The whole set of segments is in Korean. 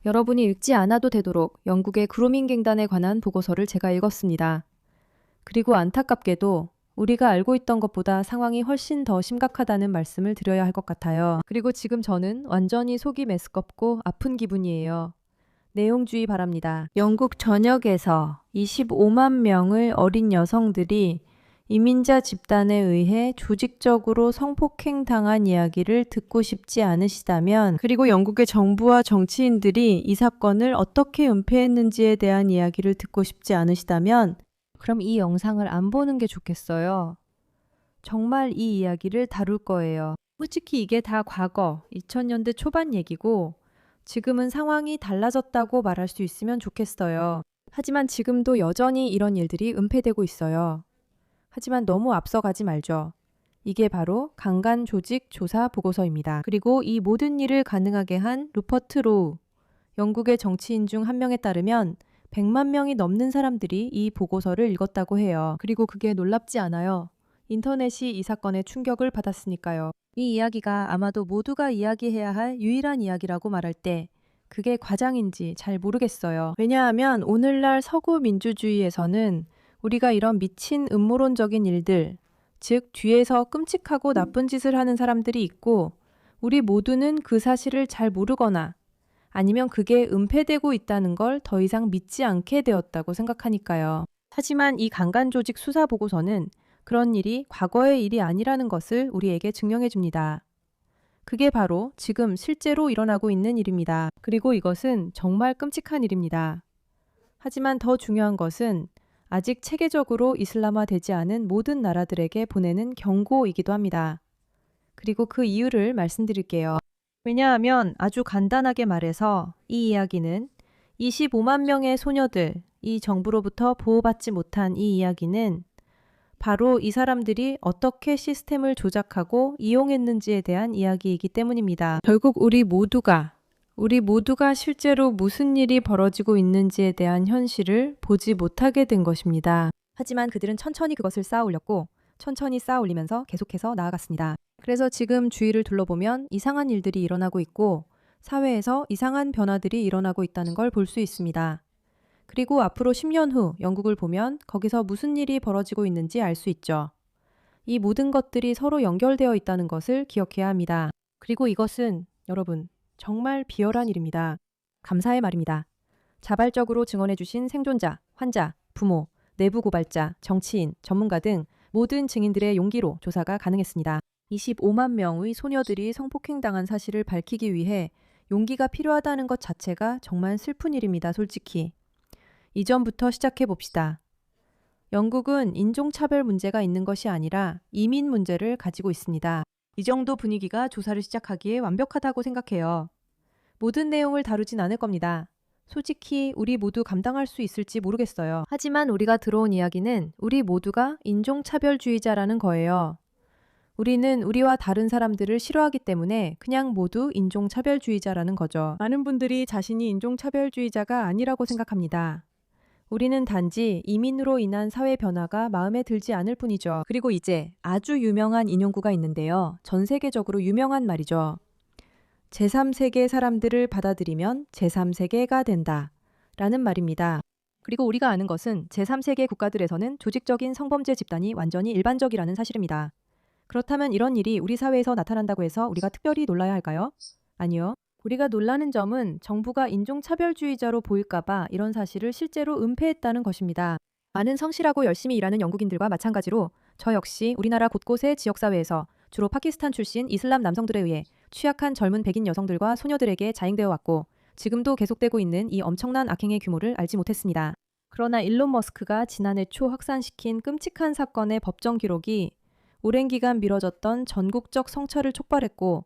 여러분이 읽지 않아도 되도록 영국의 그루밍 갱단에 관한 보고서를 제가 읽었습니다. 그리고 안타깝게도 우리가 알고 있던 것보다 상황이 훨씬 더 심각하다는 말씀을 드려야 할 것 같아요. 그리고 지금 저는 완전히 속이 메스껍고 아픈 기분이에요. 내용 주의 바랍니다. 영국 전역에서 25만 명의 어린 여성들이 이민자 집단에 의해 조직적으로 성폭행당한 이야기를 듣고 싶지 않으시다면, 그리고 영국의 정부와 정치인들이 이 사건을 어떻게 은폐했는지에 대한 이야기를 듣고 싶지 않으시다면, 그럼 이 영상을 안 보는 게 좋겠어요. 정말 이 이야기를 다룰 거예요. 솔직히 이게 다 과거, 2000년대 초반 얘기고 지금은 상황이 달라졌다고 말할 수 있으면 좋겠어요. 하지만 지금도 여전히 이런 일들이 은폐되고 있어요. 하지만 너무 앞서가지 말죠. 이게 바로 강간 조직 조사 보고서입니다. 그리고 이 모든 일을 가능하게 한 루퍼트 로우, 영국의 정치인 중 한 명에 따르면 100만 명이 넘는 사람들이 이 보고서를 읽었다고 해요. 그리고 그게 놀랍지 않아요. 인터넷이 이 사건에 충격을 받았으니까요. 이 이야기가 아마도 모두가 이야기해야 할 유일한 이야기라고 말할 때 그게 과장인지 잘 모르겠어요. 왜냐하면 오늘날 서구 민주주의에서는 우리가 이런 미친 음모론적인 일들, 즉 뒤에서 끔찍하고 나쁜 짓을 하는 사람들이 있고 우리 모두는 그 사실을 잘 모르거나 아니면 그게 은폐되고 있다는 걸 더 이상 믿지 않게 되었다고 생각하니까요. 하지만 이 강간 조직 수사 보고서는 그런 일이 과거의 일이 아니라는 것을 우리에게 증명해 줍니다. 그게 바로 지금 실제로 일어나고 있는 일입니다. 그리고 이것은 정말 끔찍한 일입니다. 하지만 더 중요한 것은 아직 체계적으로 이슬람화되지 않은 모든 나라들에게 보내는 경고이기도 합니다. 그리고 그 이유를 말씀드릴게요. 왜냐하면 아주 간단하게 말해서 이 이야기는 25만 명의 소녀들, 이 정부로부터 보호받지 못한 이 이야기는 바로 이 사람들이 어떻게 시스템을 조작하고 이용했는지에 대한 이야기이기 때문입니다. 결국 우리 모두가 실제로 무슨 일이 벌어지고 있는지에 대한 현실을 보지 못하게 된 것입니다. 하지만 그들은 천천히 그것을 쌓아 올렸고 천천히 쌓아 올리면서 계속해서 나아갔습니다. 그래서 지금 주위를 둘러보면 이상한 일들이 일어나고 있고 사회에서 이상한 변화들이 일어나고 있다는 걸 볼 수 있습니다. 그리고 앞으로 10년 후 영국을 보면 거기서 무슨 일이 벌어지고 있는지 알 수 있죠. 이 모든 것들이 서로 연결되어 있다는 것을 기억해야 합니다. 그리고 이것은 여러분 정말 비열한 일입니다. 감사의 말입니다. 자발적으로 증언해주신 생존자, 환자, 부모, 내부 고발자, 정치인, 전문가 등 모든 증인들의 용기로 조사가 가능했습니다. 25만 명의 소녀들이 성폭행당한 사실을 밝히기 위해 용기가 필요하다는 것 자체가 정말 슬픈 일입니다. 솔직히. 이전부터 시작해 봅시다. 영국은 인종차별 문제가 있는 것이 아니라 이민 문제를 가지고 있습니다. 이 정도 분위기가 조사를 시작하기에 완벽하다고 생각해요. 모든 내용을 다루진 않을 겁니다. 솔직히 우리 모두 감당할 수 있을지 모르겠어요. 하지만 우리가 들어온 이야기는 우리 모두가 인종차별주의자라는 거예요. 우리는 우리와 다른 사람들을 싫어하기 때문에 그냥 모두 인종차별주의자라는 거죠. 많은 분들이 자신이 인종차별주의자가 아니라고 생각합니다. 우리는 단지 이민으로 인한 사회 변화가 마음에 들지 않을 뿐이죠. 그리고 이제 아주 유명한 인용구가 있는데요. 전 세계적으로 유명한 말이죠. 제3세계 사람들을 받아들이면 제3세계가 된다. 라는 말입니다. 그리고 우리가 아는 것은 제3세계 국가들에서는 조직적인 성범죄 집단이 완전히 일반적이라는 사실입니다. 그렇다면 이런 일이 우리 사회에서 나타난다고 해서 우리가 특별히 놀라야 할까요? 아니요. 우리가 놀라는 점은 정부가 인종차별주의자로 보일까봐 이런 사실을 실제로 은폐했다는 것입니다. 많은 성실하고 열심히 일하는 영국인들과 마찬가지로 저 역시 우리나라 곳곳의 지역사회에서 주로 파키스탄 출신 이슬람 남성들에 의해 취약한 젊은 백인 여성들과 소녀들에게 자행되어 왔고 지금도 계속되고 있는 이 엄청난 악행의 규모를 알지 못했습니다. 그러나 일론 머스크가 지난해 초 확산시킨 끔찍한 사건의 법정 기록이 오랜 기간 미뤄졌던 전국적 성찰을 촉발했고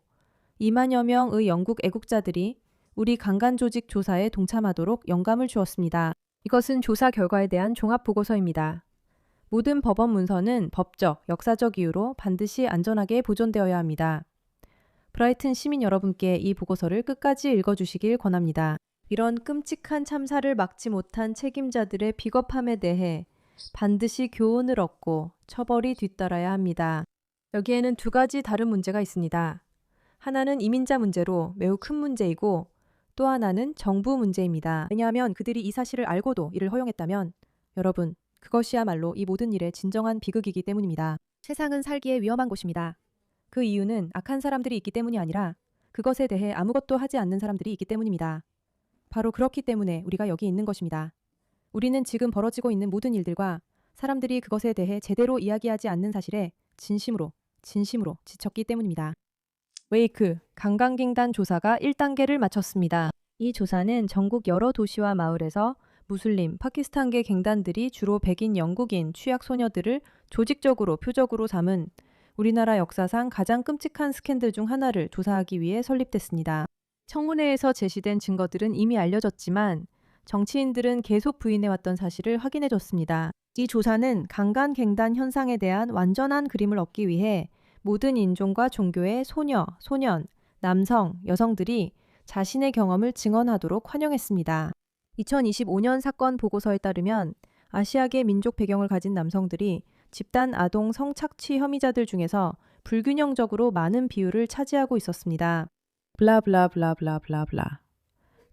2만여 명의 영국 애국자들이 우리 강간 조직 조사에 동참하도록 영감을 주었습니다. 이것은 조사 결과에 대한 종합보고서입니다. 모든 법원 문서는 법적, 역사적 이유로 반드시 안전하게 보존되어야 합니다. 브라이튼 시민 여러분께 이 보고서를 끝까지 읽어주시길 권합니다. 이런 끔찍한 참사를 막지 못한 책임자들의 비겁함에 대해 반드시 교훈을 얻고 처벌이 뒤따라야 합니다. 여기에는 두 가지 다른 문제가 있습니다. 하나는 이민자 문제로 매우 큰 문제이고 또 하나는 정부 문제입니다. 왜냐하면 그들이 이 사실을 알고도 이를 허용했다면 여러분, 그것이야말로 이 모든 일의 진정한 비극이기 때문입니다. 세상은 살기에 위험한 곳입니다. 그 이유는 악한 사람들이 있기 때문이 아니라 그것에 대해 아무것도 하지 않는 사람들이 있기 때문입니다. 바로 그렇기 때문에 우리가 여기 있는 것입니다. 우리는 지금 벌어지고 있는 모든 일들과 사람들이 그것에 대해 제대로 이야기하지 않는 사실에 진심으로 지쳤기 때문입니다. 웨이크 관광갱단 조사가 1단계를 마쳤습니다. 이 조사는 전국 여러 도시와 마을에서 무슬림, 파키스탄계 갱단들이 주로 백인 영국인 취약 소녀들을 조직적으로 표적으로 삼은 우리나라 역사상 가장 끔찍한 스캔들 중 하나를 조사하기 위해 설립됐습니다. 청문회에서 제시된 증거들은 이미 알려졌지만 정치인들은 계속 부인해왔던 사실을 확인해줬습니다. 이 조사는 강간갱단 현상에 대한 완전한 그림을 얻기 위해 모든 인종과 종교의 소녀, 소년, 남성, 여성들이 자신의 경험을 증언하도록 환영했습니다. 2025년 사건 보고서에 따르면 아시아계 민족 배경을 가진 남성들이 집단 아동 성착취 혐의자들 중에서 불균형적으로 많은 비율을 차지하고 있었습니다. 블라블라블라블라블라.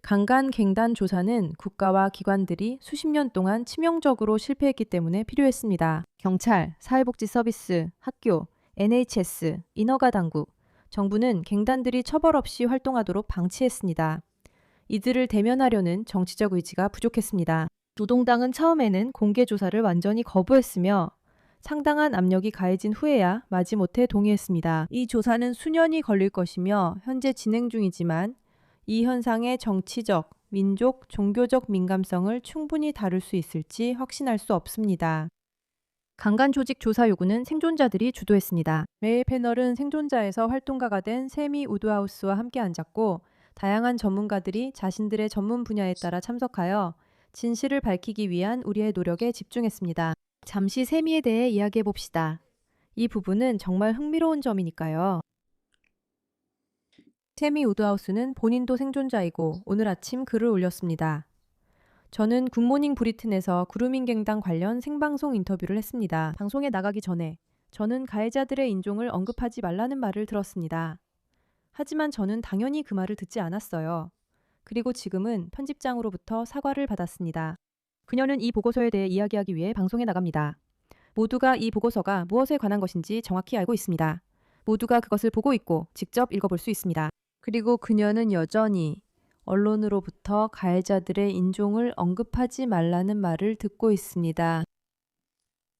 강간갱단 조사는 국가와 기관들이 수십 년 동안 치명적으로 실패했기 때문에 필요했습니다. 경찰, 사회복지 서비스, 학교, NHS, 인허가 당국, 정부는 갱단들이 처벌 없이 활동하도록 방치했습니다. 이들을 대면하려는 정치적 의지가 부족했습니다. 노동당은 처음에는 공개 조사를 완전히 거부했으며 상당한 압력이 가해진 후에야 마지못해 동의했습니다. 이 조사는 수년이 걸릴 것이며 현재 진행 중이지만 이 현상의 정치적, 민족, 종교적 민감성을 충분히 다룰 수 있을지 확신할 수 없습니다. 강간 조직 조사 요구는 생존자들이 주도했습니다. 매 패널은 생존자에서 활동가가 된 세미 우드하우스와 함께 앉았고 다양한 전문가들이 자신들의 전문 분야에 따라 참석하여 진실을 밝히기 위한 우리의 노력에 집중했습니다. 잠시 세미에 대해 이야기해 봅시다. 이 부분은 정말 흥미로운 점이니까요. 세미 우드하우스는 본인도 생존자이고 오늘 아침 글을 올렸습니다. 저는 굿모닝 브리튼에서 그루밍 갱단 관련 생방송 인터뷰를 했습니다. 방송에 나가기 전에 저는 가해자들의 인종을 언급하지 말라는 말을 들었습니다. 하지만 저는 당연히 그 말을 듣지 않았어요. 그리고 지금은 편집장으로부터 사과를 받았습니다. 그녀는 이 보고서에 대해 이야기하기 위해 방송에 나갑니다. 모두가 이 보고서가 무엇에 관한 것인지 정확히 알고 있습니다. 모두가 그것을 보고 있고 직접 읽어볼 수 있습니다. 그리고 그녀는 여전히 언론으로부터 가해자들의 인종을 언급하지 말라는 말을 듣고 있습니다.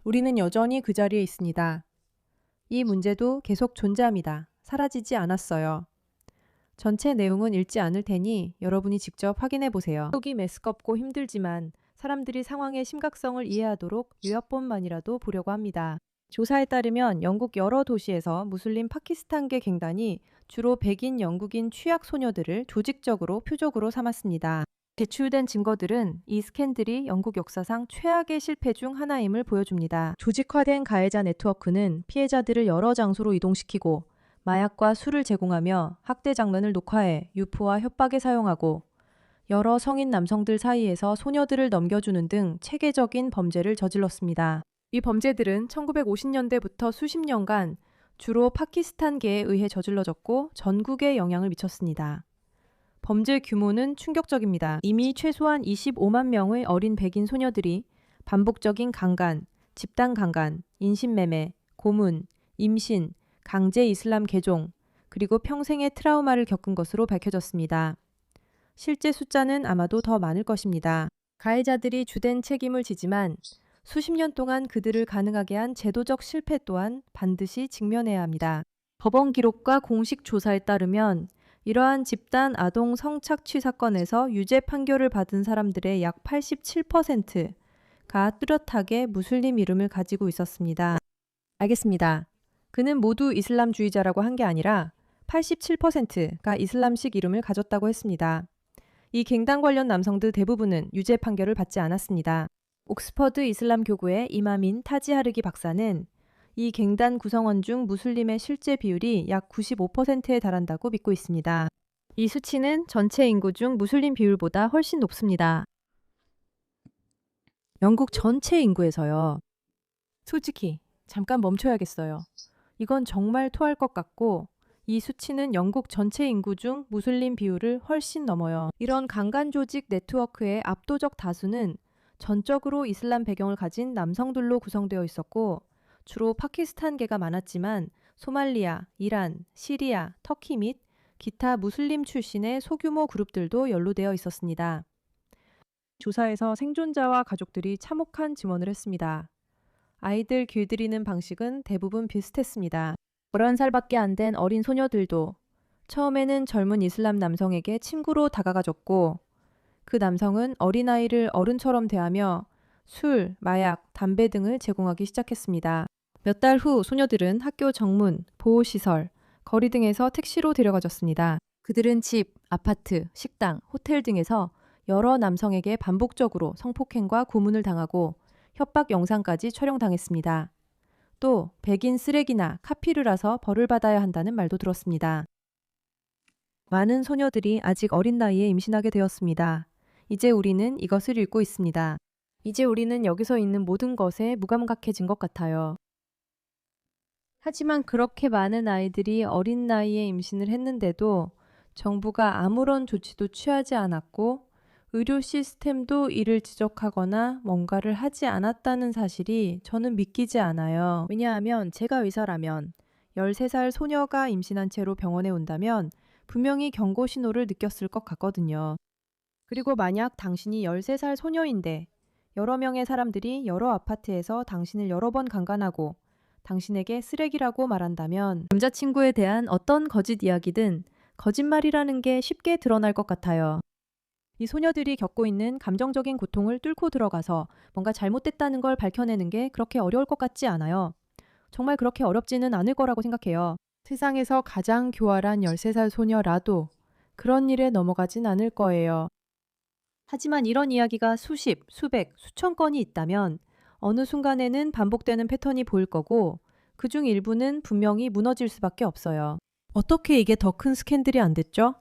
우리는 여전히 그 자리에 있습니다. 이 문제도 계속 존재합니다. 사라지지 않았어요. 전체 내용은 읽지 않을 테니 여러분이 직접 확인해 보세요. 속이 메스껍고 힘들지만 사람들이 상황의 심각성을 이해하도록 요약본만이라도 보려고 합니다. 조사에 따르면 영국 여러 도시에서 무슬림 파키스탄계 갱단이 주로 백인 영국인 취약 소녀들을 조직적으로 표적으로 삼았습니다. 제출된 증거들은 이 스캔들이 영국 역사상 최악의 실패 중 하나임을 보여줍니다. 조직화된 가해자 네트워크는 피해자들을 여러 장소로 이동시키고 마약과 술을 제공하며 학대 장면을 녹화해 유포와 협박에 사용하고 여러 성인 남성들 사이에서 소녀들을 넘겨주는 등 체계적인 범죄를 저질렀습니다. 이 범죄들은 1950년대부터 수십 년간 주로 파키스탄계에 의해 저질러졌고 전국에 영향을 미쳤습니다. 범죄 규모는 충격적입니다. 이미 최소한 25만 명의 어린 백인 소녀들이 반복적인 강간, 집단 강간, 인신매매, 고문, 임신, 강제 이슬람 개종, 그리고 평생의 트라우마를 겪은 것으로 밝혀졌습니다. 실제 숫자는 아마도 더 많을 것입니다. 가해자들이 주된 책임을 지지만 수십 년 동안 그들을 가능하게 한 제도적 실패 또한 반드시 직면해야 합니다. 법원 기록과 공식 조사에 따르면 이러한 집단 아동 성착취 사건에서 유죄 판결을 받은 사람들의 약 87%가 뚜렷하게 무슬림 이름을 가지고 있었습니다. 알겠습니다. 그는 모두 이슬람주의자라고 한 게 아니라 87%가 이슬람식 이름을 가졌다고 했습니다. 이 갱단 관련 남성들 대부분은 유죄 판결을 받지 않았습니다. 옥스퍼드 이슬람 교구의 이마민 타지하르기 박사는 이 갱단 구성원 중 무슬림의 실제 비율이 약 95%에 달한다고 믿고 있습니다. 이 수치는 전체 인구 중 무슬림 비율보다 훨씬 높습니다. 영국 전체 인구에서요. 솔직히 잠깐 멈춰야겠어요. 이건 정말 토할 것 같고 이 수치는 영국 전체 인구 중 무슬림 비율을 훨씬 넘어요. 이런 강간 조직 네트워크의 압도적 다수는 전적으로 이슬람 배경을 가진 남성들로 구성되어 있었고 주로 파키스탄계가 많았지만 소말리아, 이란, 시리아, 터키 및 기타 무슬림 출신의 소규모 그룹들도 연루되어 있었습니다. 조사에서 생존자와 가족들이 참혹한 증언을 했습니다. 아이들 길들이는 방식은 대부분 비슷했습니다. 11살밖에 안 된 어린 소녀들도 처음에는 젊은 이슬람 남성에게 친구로 다가가졌고 그 남성은 어린아이를 어른처럼 대하며 술, 마약, 담배 등을 제공하기 시작했습니다. 몇 달 후 소녀들은 학교 정문, 보호시설, 거리 등에서 택시로 데려가졌습니다. 그들은 집, 아파트, 식당, 호텔 등에서 여러 남성에게 반복적으로 성폭행과 고문을 당하고 협박 영상까지 촬영당했습니다. 또 백인 쓰레기나 카피르라서 벌을 받아야 한다는 말도 들었습니다. 많은 소녀들이 아직 어린 나이에 임신하게 되었습니다. 이제 우리는 이것을 읽고 있습니다. 이제 우리는 여기서 있는 모든 것에 무감각해진 것 같아요. 하지만 그렇게 많은 아이들이 어린 나이에 임신을 했는데도 정부가 아무런 조치도 취하지 않았고 의료 시스템도 이를 지적하거나 뭔가를 하지 않았다는 사실이 저는 믿기지 않아요. 왜냐하면 제가 의사라면 13살 소녀가 임신한 채로 병원에 온다면 분명히 경고 신호를 느꼈을 것 같거든요. 그리고 만약 당신이 13살 소녀인데 여러 명의 사람들이 여러 아파트에서 당신을 여러 번 강간하고 당신에게 쓰레기라고 말한다면 남자친구에 대한 어떤 거짓 이야기든 거짓말이라는 게 쉽게 드러날 것 같아요. 이 소녀들이 겪고 있는 감정적인 고통을 뚫고 들어가서 뭔가 잘못됐다는 걸 밝혀내는 게 그렇게 어려울 것 같지 않아요. 정말 그렇게 어렵지는 않을 거라고 생각해요. 세상에서 가장 교활한 13살 소녀라도 그런 일에 넘어가진 않을 거예요. 하지만 이런 이야기가 수십, 수백, 수천 건이 있다면 어느 순간에는 반복되는 패턴이 보일 거고 그중 일부는 분명히 무너질 수밖에 없어요. 어떻게 이게 더 큰 스캔들이 안 됐죠?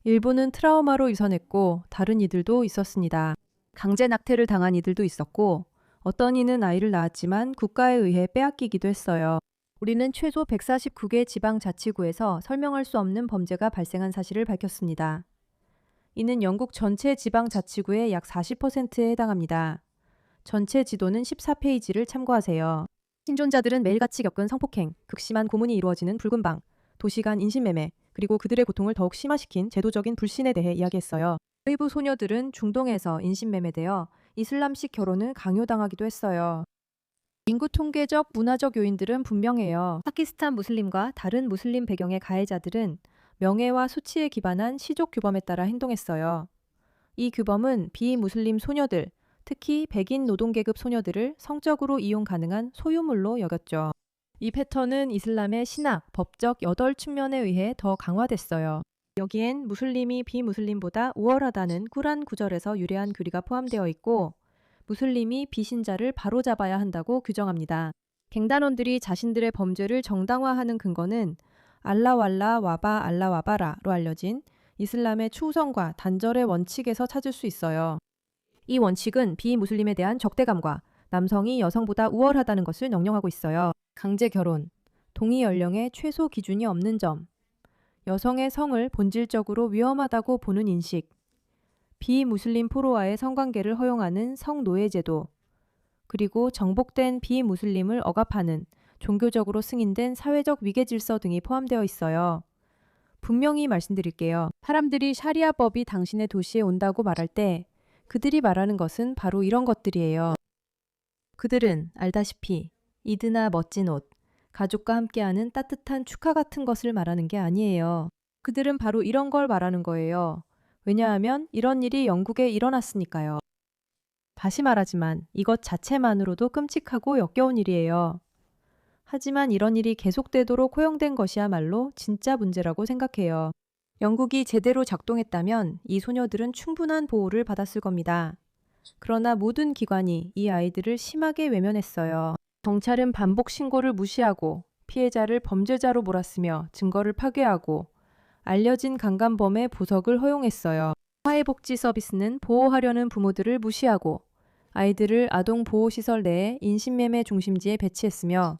일부는 트라우마로 유산했고 다른 이들도 있었습니다. 강제 낙태를 당한 이들도 있었고 어떤 이는 아이를 낳았지만 국가에 의해 빼앗기기도 했어요. 우리는 최소 149개 지방자치구에서 설명할 수 없는 범죄가 발생한 사실을 밝혔습니다. 이는 영국 전체 지방자치구의 약 40%에 해당합니다. 전체 지도는 14페이지를 참고하세요. 생존자들은 매일같이 겪은 성폭행, 극심한 고문이 이루어지는 붉은 방, 도시 간 인신매매, 그리고 그들의 고통을 더욱 심화시킨 제도적인 불신에 대해 이야기했어요. 일부 소녀들은 중동에서 인신매매되어 이슬람식 결혼을 강요당하기도 했어요. 인구 통계적, 문화적 요인들은 분명해요. 파키스탄 무슬림과 다른 무슬림 배경의 가해자들은 명예와 수치에 기반한 시족 규범에 따라 행동했어요. 이 규범은 비무슬림 소녀들, 특히 백인 노동계급 소녀들을 성적으로 이용 가능한 소유물로 여겼죠. 이 패턴은 이슬람의 신학, 법적 여덟 측면에 의해 더 강화됐어요. 여기엔 무슬림이 비무슬림보다 우월하다는 꾸란 구절에서 유래한 교리가 포함되어 있고 무슬림이 비신자를 바로잡아야 한다고 규정합니다. 갱단원들이 자신들의 범죄를 정당화하는 근거는 알라 왈라 와바 알라 와바라로 알려진 이슬람의 충성과 단절의 원칙에서 찾을 수 있어요. 이 원칙은 비무슬림에 대한 적대감과 남성이 여성보다 우월하다는 것을 명령하고 있어요. 강제 결혼, 동의 연령의 최소 기준이 없는 점, 여성의 성을 본질적으로 위험하다고 보는 인식, 비무슬림 포로와의 성관계를 허용하는 성노예제도, 그리고 정복된 비무슬림을 억압하는 종교적으로 승인된 사회적 위계질서 등이 포함되어 있어요. 분명히 말씀드릴게요. 사람들이 샤리아법이 당신의 도시에 온다고 말할 때 그들이 말하는 것은 바로 이런 것들이에요. 그들은 알다시피 이드나 멋진 옷, 가족과 함께하는 따뜻한 축하 같은 것을 말하는 게 아니에요. 그들은 바로 이런 걸 말하는 거예요. 왜냐하면 이런 일이 영국에 일어났으니까요. 다시 말하지만 이것 자체만으로도 끔찍하고 역겨운 일이에요. 하지만 이런 일이 계속되도록 허용된 것이야말로 진짜 문제라고 생각해요. 영국이 제대로 작동했다면 이 소녀들은 충분한 보호를 받았을 겁니다. 그러나 모든 기관이 이 아이들을 심하게 외면했어요. 경찰은 반복 신고를 무시하고 피해자를 범죄자로 몰았으며 증거를 파괴하고 알려진 강간범의 보석을 허용했어요. 사회복지 서비스는 보호하려는 부모들을 무시하고 아이들을 아동보호시설 내에 인신매매 중심지에 배치했으며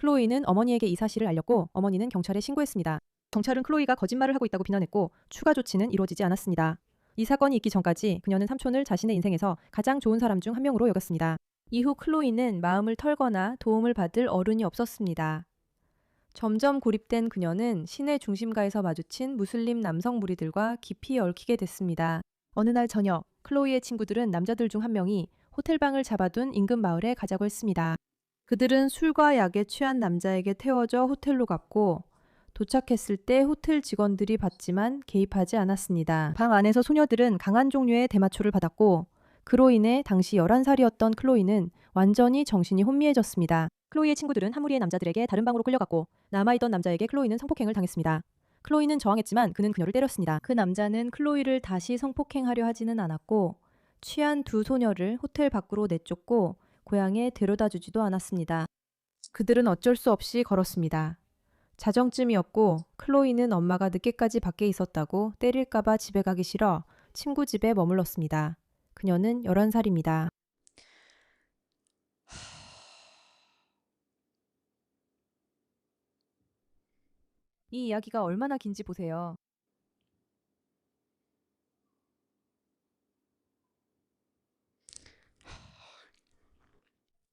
클로이는 어머니에게 이 사실을 알렸고 어머니는 경찰에 신고했습니다. 경찰은 클로이가 거짓말을 하고 있다고 비난했고 추가 조치는 이루어지지 않았습니다. 이 사건이 있기 전까지 그녀는 삼촌을 자신의 인생에서 가장 좋은 사람 중 한 명으로 여겼습니다. 이후 클로이는 마음을 털거나 도움을 받을 어른이 없었습니다. 점점 고립된 그녀는 시내 중심가에서 마주친 무슬림 남성 무리들과 깊이 얽히게 됐습니다. 어느 날 저녁, 클로이의 친구들은 남자들 중 한 명이 호텔방을 잡아둔 인근 마을에 가자고 했습니다. 그들은 술과 약에 취한 남자에게 태워져 호텔로 갔고 도착했을 때 호텔 직원들이 봤지만 개입하지 않았습니다. 방 안에서 소녀들은 강한 종류의 대마초를 받았고 그로 인해 당시 11살이었던 클로이는 완전히 정신이 혼미해졌습니다. 클로이의 친구들은 한 무리의 남자들에게 다른 방으로 끌려갔고 남아있던 남자에게 클로이는 성폭행을 당했습니다. 클로이는 저항했지만 그는 그녀를 때렸습니다. 그 남자는 클로이를 다시 성폭행하려 하지는 않았고 취한 두 소녀를 호텔 밖으로 내쫓고 고향에 데려다 주지도 않았습니다. 그들은 어쩔 수 없이 걸었습니다. 자정쯤이었고 클로이는 엄마가 늦게까지 밖에 있었다고 때릴까봐 집에 가기 싫어 친구 집에 머물렀습니다. 그녀는 11살입니다. 이 이야기가 얼마나 긴지 보세요.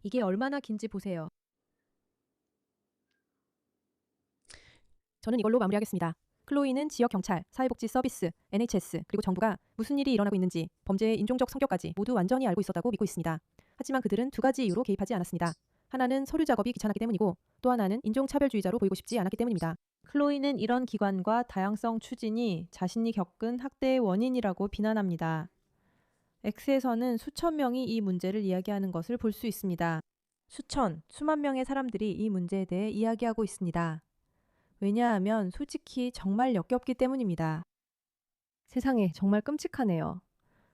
이게 얼마나 긴지 보세요. 저는 이걸로 마무리하겠습니다. 클로이는 지역 경찰, 사회복지 서비스, NHS, 그리고 정부가 무슨 일이 일어나고 있는지 범죄의 인종적 성격까지 모두 완전히 알고 있었다고 믿고 있습니다. 하지만 그들은 두 가지 이유로 개입하지 않았습니다. 하나는 서류 작업이 귀찮았기 때문이고 또 하나는 인종차별주의자로 보이고 싶지 않았기 때문입니다. 클로이는 이런 기관과 다양성 추진이 자신이 겪은 학대의 원인이라고 비난합니다. X에서는 수천 명이 이 문제를 이야기하는 것을 볼 수 있습니다. 수만 명의 사람들이 이 문제에 대해 이야기하고 있습니다. 왜냐하면 솔직히 정말 역겹기 때문입니다. 세상에 정말 끔찍하네요.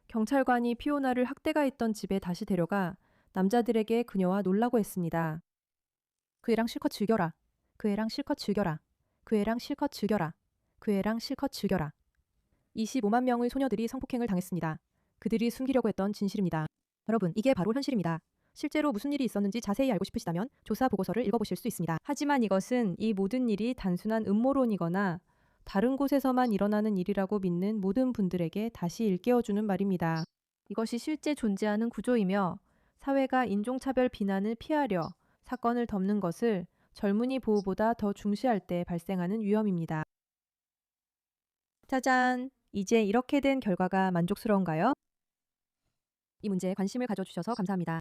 경찰관이 피오나를 학대가 있던 집에 다시 데려가 남자들에게 그녀와 놀라고 했습니다. 그 애랑 실컷 즐겨라. 그 애랑 실컷 즐겨라. 그 애랑 실컷 즐겨라. 그 애랑 실컷 즐겨라. 25만 명의 소녀들이 성폭행을 당했습니다. 그들이 숨기려고 했던 진실입니다. 여러분, 이게 바로 현실입니다. 실제로 무슨 일이 있었는지 자세히 알고 싶으시다면 조사 보고서를 읽어보실 수 있습니다. 하지만 이것은 이 모든 일이 단순한 음모론이거나 다른 곳에서만 일어나는 일이라고 믿는 모든 분들에게 다시 일깨워주는 말입니다. 이것이 실제 존재하는 구조이며 사회가 인종차별 비난을 피하려 사건을 덮는 것을 젊은이 보호보다 더 중시할 때 발생하는 위험입니다. 짜잔! 이제 이렇게 된 결과가 만족스러운가요? 이 문제에 관심을 가져주셔서 감사합니다.